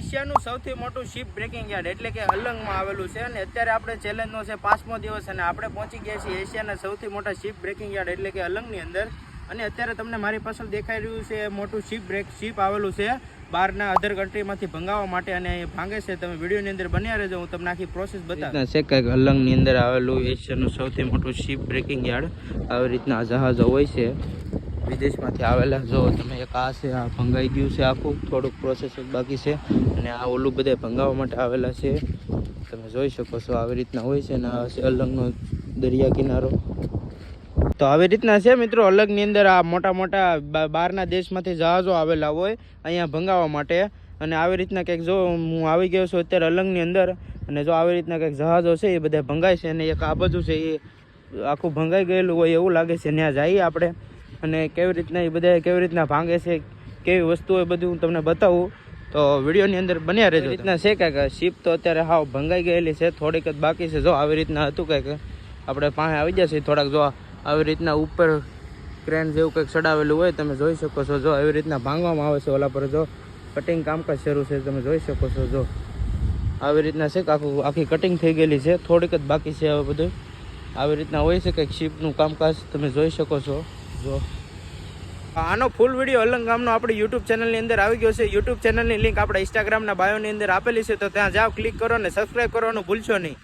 એશિયાનું સૌથી મોટું ship breaking yard એટલે કે અલંગમાં આવેલું છે અને અત્યારે આપણે ચેલેન્જનો છે 5મો દિવસ અને આપણે પહોંચી ગયા છીએ એશિયાના સૌથી મોટા શિપ બ્રેકિંગ યાર્ડ એટલે કે અલંગની અંદર અને અત્યારે તમને મારી પાછળ દેખાઈ રહ્યું છે મોટું શિપ આવેલું છે બહારના અધર કન્ટ્રીમાંથી ભંગાવવા માટે અને એ ભાંગે છે. તમે વિડીયોની અંદર બન્યા રહેજો, હું તમને આખી પ્રોસેસ બતાવું છે. કંઈક અલંગની અંદર આવેલું એશિયાનું સૌથી મોટું શિપ બ્રેકિંગ યાર્ડ આવી રીતના જહાજો હોય છે વિદેશમાંથી આવેલા. જો તમે એક આ છે, આ ભંગાઈ ગયું છે આખું, થોડુંક પ્રોસેસ બાકી છે અને આ ઓલું બધે ભંગાવવા માટે આવેલા છે. તમે જોઈ શકો છો આવી રીતના હોય છે અને આ છે અલંગનો દરિયા કિનારો. તો આવી રીતના છે મિત્રો, અલંગની અંદર આ મોટા મોટા બહારના દેશમાંથી જહાજો આવેલા હોય અહીંયા ભંગાવવા માટે અને આવી રીતના કંઈક જો હું આવી ગયો છું અત્યારે અલંગની અંદર અને જો આવી રીતના કંઈક જહાજો છે એ બધા ભંગાય છે અને એક આ બાજુ છે એ આખું ભંગાઈ ગયેલું હોય એવું લાગે છે. ત્યાં જઈએ આપણે અને કેવી રીતના એ બધા કેવી રીતના ભાંગે છે, કેવી વસ્તુ હોય બધું હું તમને બતાવું. તો વિડીયોની અંદર બન્યા રહેજો. રીતના છે કાંઈક શિપ તો અત્યારે હાવ ભંગાઈ ગયેલી છે, થોડીક જ બાકી છે. જો આવી રીતના હતું કાંઈક, આપણે પાસે આવી જશે થોડાક. જો આવી રીતના ઉપર ક્રેન જેવું કંઈક ચડાવેલું હોય તમે જોઈ શકો છો. જો આવી રીતના ભાંગવામાં આવે છે. ઓલા પર જો કટિંગ કામકાજ શરૂ છે, તમે જોઈ શકો છો. જો આવી રીતના છે કે આખી કટિંગ થઈ ગયેલી છે, થોડીક જ બાકી છે. હવે બધું આવી રીતના હોય છે કંઈક શિપનું કામકાજ તમે જોઈ શકો છો. જો આનો ફૂલ વિડીયો અલંગ ગામનો આપણી યુટ્યુબ ચેનલની અંદર આવી ગયો છે. યુટ્યુબ ચેનલની લિંક આપણા ઇન્સ્ટાગ્રામના બાયોની અંદર આપેલી છે, તો ત્યાં જાઓ, ક્લિક કરો અને સબસ્ક્રાઈબ કરવાનું ભૂલશો નહીં.